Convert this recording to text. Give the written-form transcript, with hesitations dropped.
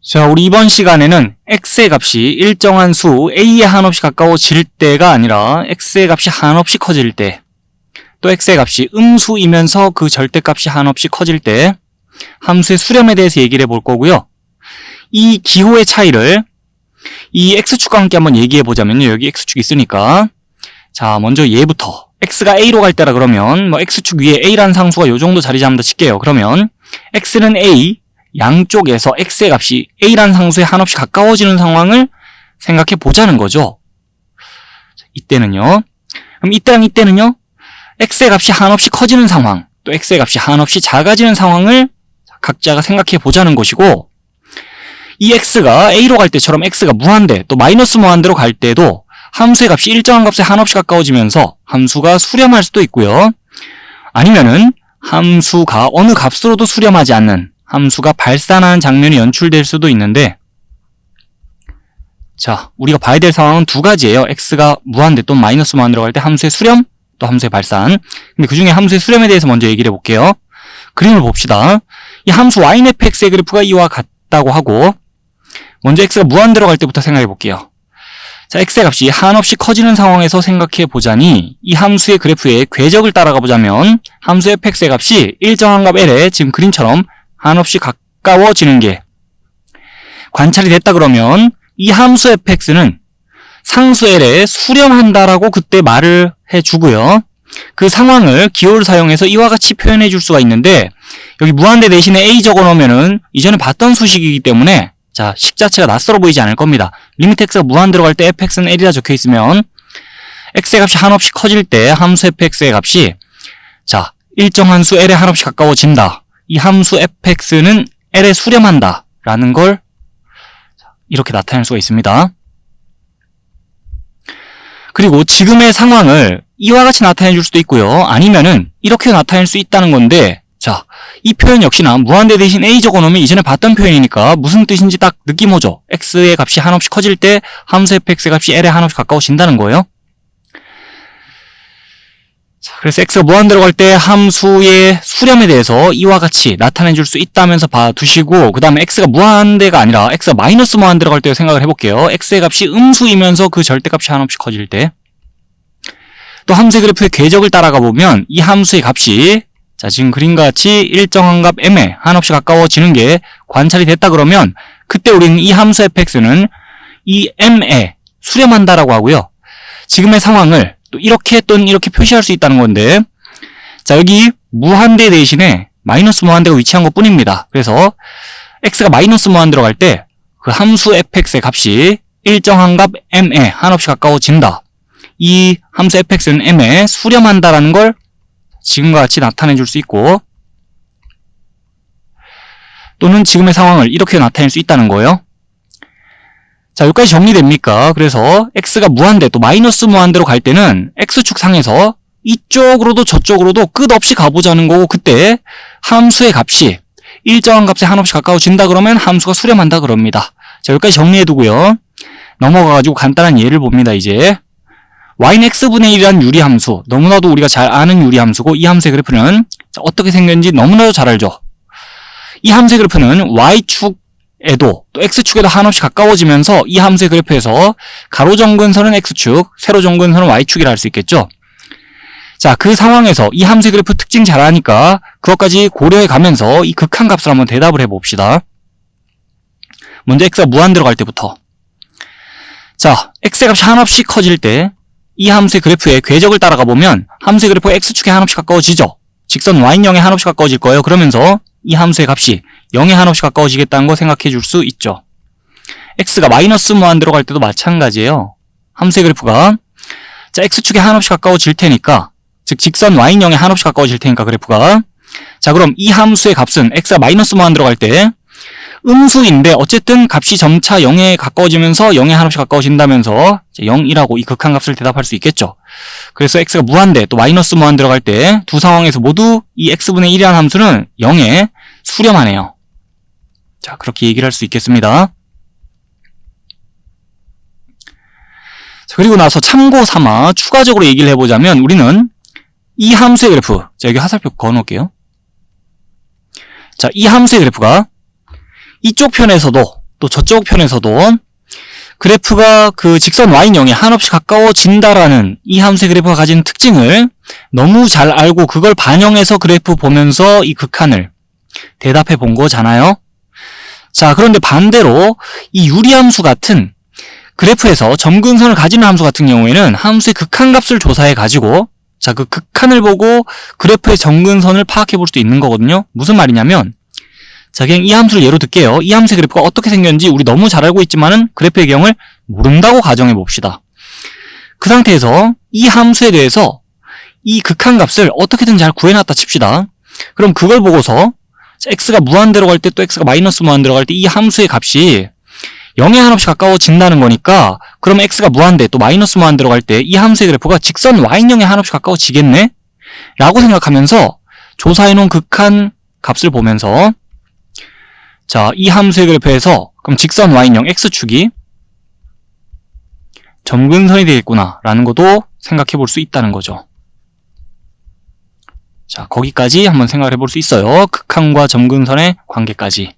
자, 우리 이번 시간에는 x의 값이 일정한 수 a에 한없이 가까워질 때가 아니라 x의 값이 한없이 커질 때, 또 x의 값이 음수이면서 그 절대값이 한없이 커질 때 함수의 수렴에 대해서 얘기를 해볼 거고요. 이 기호의 차이를 이 x축과 함께 한번 얘기해 보자면요. 여기 x축이 있으니까, 자, 먼저 얘부터 x가 a로 갈 때라 그러면 뭐 x축 위에 a라는 상수가 요 정도 자리 잡는다 칠게요. 그러면 x는 a, 양쪽에서 x의 값이 a라는 상수에 한없이 가까워지는 상황을 생각해 보자는 거죠. 이때는요. 그럼 이때랑 이때는요. x의 값이 한없이 커지는 상황, 또 x의 값이 한없이 작아지는 상황을 각자가 생각해 보자는 것이고, 이 x가 a로 갈 때처럼 x가 무한대, 또 마이너스 무한대로 갈 때도 함수의 값이 일정한 값에 한없이 가까워지면서 함수가 수렴할 수도 있고요. 아니면은 함수가 어느 값으로도 수렴하지 않는 함수가 발산하는 장면이 연출될 수도 있는데, 자, 우리가 봐야 될 상황은 두 가지예요. x가 무한대 또는 마이너스 무한대로 갈 때 함수의 수렴, 또 함수의 발산. 근데 그 중에 함수의 수렴에 대해서 먼저 얘기를 해볼게요. 그림을 봅시다. 이 함수 yfx의 그래프가 이와 같다고 하고, 먼저 x가 무한대로 갈 때부터 생각해 볼게요. 자, x의 값이 한없이 커지는 상황에서 생각해 보자니, 이 함수의 그래프의 궤적을 따라가 보자면 함수 fx의 값이 일정한 값 l에 지금 그림처럼 한없이 가까워지는 게 관찰이 됐다 그러면 이 함수 fx는 상수 l에 수렴한다라고 그때 말을 해주고요. 그 상황을 기호를 사용해서 이와 같이 표현해 줄 수가 있는데, 여기 무한대 대신에 a 적어 놓으면은 이전에 봤던 수식이기 때문에 자, 식 자체가 낯설어 보이지 않을 겁니다. 리미트 x가 무한대로 갈 때 fx는 l이라 적혀 있으면 x의 값이 한없이 커질 때 함수 fx의 값이 자, 일정한 수 l에 한없이 가까워진다. 이 함수 fx는 l에 수렴한다 라는 걸 이렇게 나타낼 수가 있습니다. 그리고 지금의 상황을 이와 같이 나타내 줄 수도 있고요. 아니면은 이렇게 나타낼 수 있다는 건데, 자, 이 표현 역시나 무한대 대신 a 적어놓으면 이전에 봤던 표현이니까 무슨 뜻인지 딱 느낌 오죠? x의 값이 한없이 커질 때 함수 fx의 값이 l에 한없이 가까워진다는 거예요. 자, 그래서 x가 무한대로 갈 때 함수의 수렴에 대해서 이와 같이 나타내 줄 수 있다면서 봐두시고, 그 다음에 x가 무한대가 아니라 x가 마이너스 무한대로 갈 때 생각을 해볼게요. x의 값이 음수이면서 그 절대값이 한없이 커질 때, 또 함수의 그래프의 궤적을 따라가 보면 이 함수의 값이 자, 지금 그림과 같이 일정한 값 m에 한없이 가까워지는 게 관찰이 됐다 그러면 그때 우리는 이 함수 fx는 이 m에 수렴한다라고 하고요. 지금의 상황을 또 이렇게 또는 이렇게 표시할 수 있다는 건데, 자, 여기 무한대 대신에 마이너스 무한대가 위치한 것 뿐입니다. 그래서 x가 마이너스 무한대로 갈 때 그 함수 fx의 값이 일정한 값 m에 한없이 가까워진다. 이 함수 fx는 m에 수렴한다라는 걸 지금과 같이 나타내 줄 수 있고, 또는 지금의 상황을 이렇게 나타낼 수 있다는 거예요. 자, 여기까지 정리됩니까? 그래서 x가 무한대 또 마이너스 무한대로 갈 때는 x축 상에서 이쪽으로도 저쪽으로도 끝없이 가보자는 거고, 그때 함수의 값이 일정한 값에 한없이 가까워진다 그러면 함수가 수렴한다 그럽니다. 자, 여기까지 정리해두고요. 넘어가가지고 간단한 예를 봅니다. 이제 y는 x분의 1이라는 유리함수, 너무나도 우리가 잘 아는 유리함수고, 이 함수의 그래프는 어떻게 생겼는지 너무나도 잘 알죠. 이 함수의 그래프는 y축에도 또 x축에도 한없이 가까워지면서 이 함수의 그래프에서 가로 정근선은 x축, 세로 정근선은 y축이라 할 수 있겠죠. 자, 그 상황에서 이 함수의 그래프 특징 잘 아니까 그것까지 고려해 가면서 이 극한값을 한번 대답을 해봅시다. 먼저 x가 무한대로 갈 때부터, 자, x의 값이 한없이 커질 때 이 함수의 그래프의 궤적을 따라가 보면 함수의 그래프가 x축에 한없이 가까워지죠. 직선 y는 0에 한없이 가까워질 거예요. 그러면서 이 함수의 값이 0에 한없이 가까워지겠다는 거 생각해 줄 수 있죠. x가 마이너스 무한대로 갈 때도 마찬가지예요. 함수의 그래프가 자, x축에 한없이 가까워질 테니까, 즉 직선 y는 0에 한없이 가까워질 테니까 그래프가, 자, 그럼 이 함수의 값은 x가 마이너스 무한대로 갈 때 음수인데 어쨌든 값이 점차 0에 가까워지면서 0에 한없이 가까워진다면서 0이라고 이 극한값을 대답할 수 있겠죠. 그래서 x가 무한대 또 마이너스 무한대로 갈 때 두 상황에서 모두 이 x분의 1이라는 함수는 0에 수렴하네요. 자, 그렇게 얘기를 할 수 있겠습니다. 자, 그리고 나서 참고 삼아 추가적으로 얘기를 해보자면, 우리는 이 함수의 그래프, 자, 여기 화살표 그어 놓을게요. 자, 이 함수의 그래프가 이쪽 편에서도 또 저쪽 편에서도 그래프가 그 직선 y인형에 한없이 가까워진다라는 이 함수의 그래프가 가진 특징을 너무 잘 알고 그걸 반영해서 그래프 보면서 이 극한을 대답해 본 거잖아요. 자, 그런데 반대로 이 유리함수 같은 그래프에서 점근선을 가지는 함수 같은 경우에는 함수의 극한값을 조사해 가지고 자, 그 극한을 보고 그래프의 점근선을 파악해 볼 수도 있는 거거든요. 무슨 말이냐면 자, 그냥 이 함수를 예로 들게요. 이 함수의 그래프가 어떻게 생겼는지 우리 너무 잘 알고 있지만은 그래프의 경을 모른다고 가정해 봅시다. 그 상태에서 이 함수에 대해서 이 극한값을 어떻게든 잘 구해놨다 칩시다. 그럼 그걸 보고서 x가 무한대로 갈 때 또 x가 마이너스 무한대로 갈 때 이 함수의 값이 0에 한없이 가까워진다는 거니까 그럼 x가 무한대 또 마이너스 무한대로 갈 때 이 함수의 그래프가 직선 y인형에 한없이 가까워지겠네? 라고 생각하면서 조사해놓은 극한 값을 보면서 자, 이 함수의 그래프에서 그럼 직선 y인형 x축이 점근선이 되겠구나 라는 것도 생각해 볼 수 있다는 거죠. 자, 거기까지 한번 생각해 볼 수 있어요. 극한과 점근선의 관계까지.